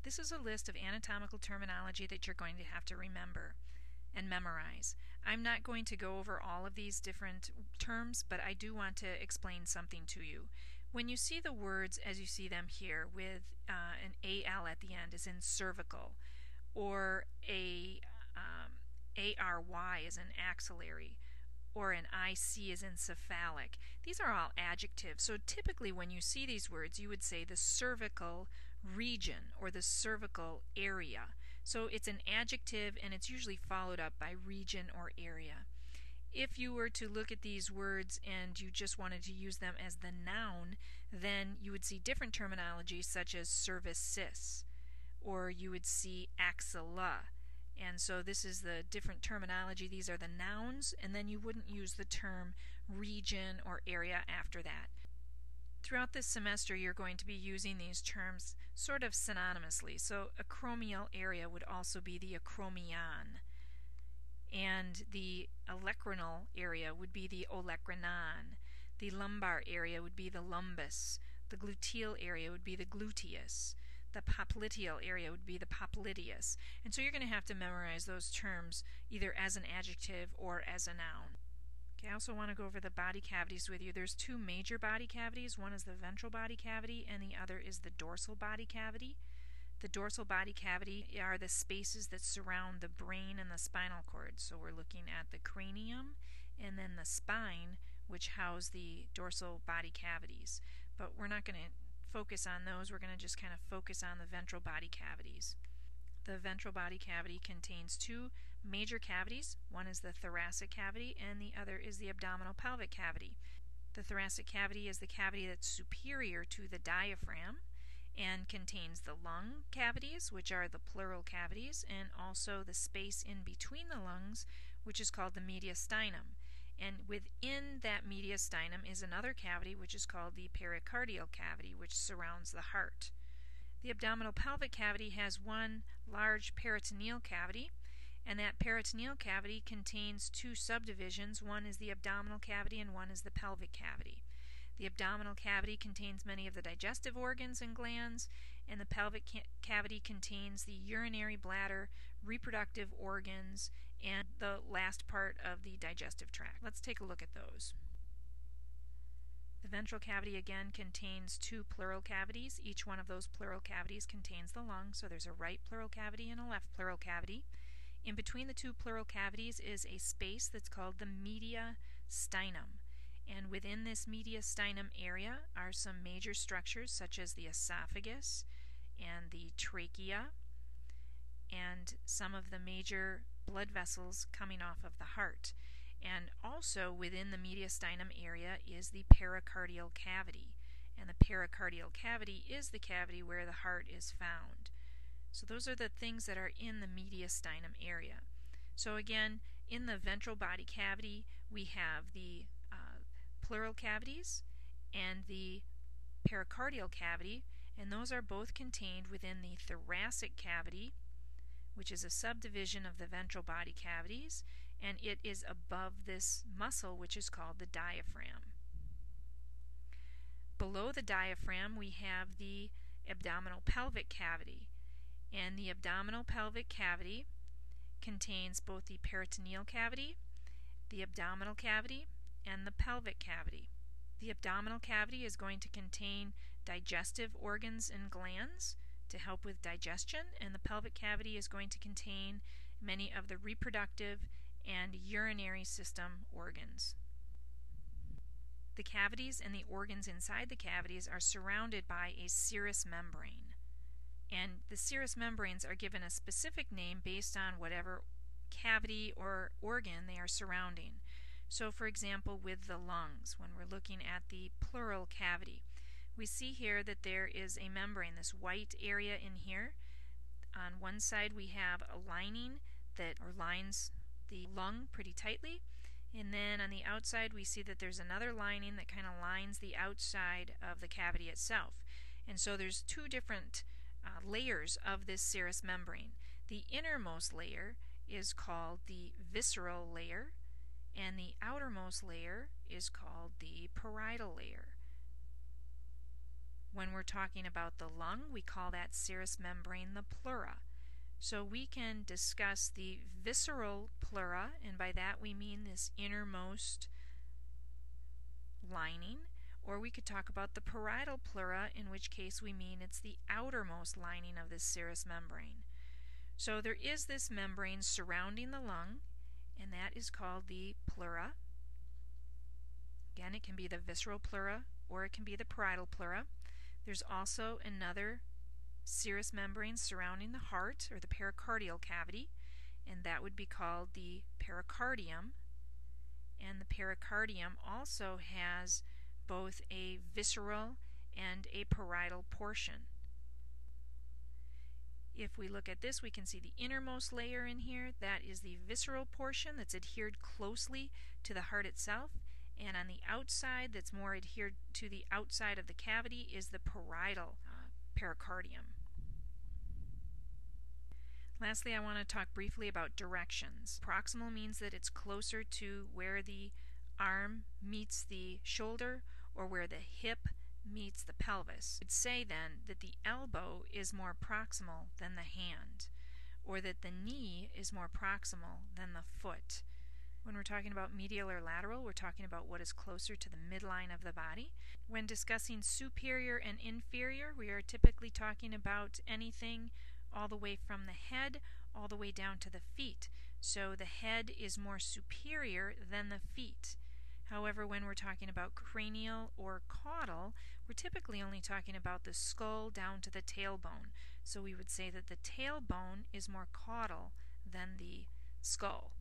This is a list of anatomical terminology that you're going to have to remember and memorize. I'm not going to go over all of these different terms, but I do want to explain something to you. When you see the words as you see them here with an AL at the end, as in cervical, or a ARY as in axillary, or an IC as in cephalic. These are all adjectives. So typically when you see these words, you would say the cervical region or the cervical area. So it's an adjective and it's usually followed up by region or area. If you were to look at these words and you just wanted to use them as the noun, then you would see different terminology such as cervicis, or you would see axilla. And so this is the different terminology. These are the nouns, and then you wouldn't use the term region or area after that. Throughout this semester, you're going to be using these terms sort of synonymously. So acromial area would also be the acromion, and the olecranal area would be the olecranon. The lumbar area would be the lumbus. The gluteal area would be the gluteus. The popliteal area would be the popliteus. And so you're going to have to memorize those terms either as an adjective or as a noun. Okay, I also want to go over the body cavities with you. There's two major body cavities. One is the ventral body cavity and the other is the dorsal body cavity. The dorsal body cavity are the spaces that surround the brain and the spinal cord. So we're looking at the cranium and then the spine, which house the dorsal body cavities. But we're not going to focus on those. We're going to just kind of focus on the ventral body cavities. The ventral body cavity contains two major cavities. One is the thoracic cavity and the other is the abdominal pelvic cavity. The thoracic cavity is the cavity that's superior to the diaphragm and contains the lung cavities, which are the pleural cavities, and also the space in between the lungs, which is called the mediastinum. And within that mediastinum is another cavity which is called the pericardial cavity, which surrounds the heart. The abdominal pelvic cavity has one large peritoneal cavity, and that peritoneal cavity contains two subdivisions. One is the abdominal cavity and one is the pelvic cavity. The abdominal cavity contains many of the digestive organs and glands, and the pelvic cavity contains the urinary bladder, reproductive organs, and the last part of the digestive tract. Let's take a look at those. The ventral cavity again contains two pleural cavities. Each one of those pleural cavities contains the lung, so there's a right pleural cavity and a left pleural cavity. In between the two pleural cavities is a space that's called the mediastinum. And within this mediastinum area are some major structures such as the esophagus and the trachea and some of the major blood vessels coming off of the heart. And also within the mediastinum area is the pericardial cavity. And the pericardial cavity is the cavity where the heart is found. So those are the things that are in the mediastinum area. So again, in the ventral body cavity, we have the pleural cavities and the pericardial cavity, and those are both contained within the thoracic cavity, which is a subdivision of the ventral body cavities, and it is above this muscle which is called the diaphragm. Below the diaphragm we have the abdominal pelvic cavity, and the abdominal pelvic cavity contains both the peritoneal cavity, the abdominal cavity, and the pelvic cavity. The abdominal cavity is going to contain digestive organs and glands to help with digestion, and the pelvic cavity is going to contain many of the reproductive and urinary system organs. The cavities and the organs inside the cavities are surrounded by a serous membrane, and the serous membranes are given a specific name based on whatever cavity or organ they are surrounding. So for example, with the lungs, when we're looking at the pleural cavity, we see here that there is a membrane, this white area in here. On one side we have a lining that lines the lung pretty tightly, and then on the outside we see that there's another lining that kind of lines the outside of the cavity itself. And so there's two different layers of this serous membrane. The innermost layer is called the visceral layer, and the outermost layer is called the parietal layer. When we're talking about the lung, we call that serous membrane the pleura. So we can discuss the visceral pleura, and by that we mean this innermost lining, or we could talk about the parietal pleura, in which case we mean it's the outermost lining of this serous membrane. So there is this membrane surrounding the lung, and that is called the pleura. Again, it can be the visceral pleura or it can be the parietal pleura. There's also another serous membrane surrounding the heart, or the pericardial cavity, and that would be called the pericardium. And the pericardium also has both a visceral and a parietal portion. If we look at this, we can see the innermost layer in here. That is the visceral portion that's adhered closely to the heart itself. And on the outside, that's more adhered to the outside of the cavity, is the parietal pericardium. Lastly, I want to talk briefly about directions. Proximal means that it's closer to where the arm meets the shoulder or where the hip meets the pelvis. I'd say then that the elbow is more proximal than the hand, or that the knee is more proximal than the foot. When we're talking about medial or lateral, we're talking about what is closer to the midline of the body. When discussing superior and inferior, we are typically talking about anything all the way from the head all the way down to the feet. So the head is more superior than the feet. However, when we're talking about cranial or caudal, we're typically only talking about the skull down to the tailbone. So we would say that the tailbone is more caudal than the skull.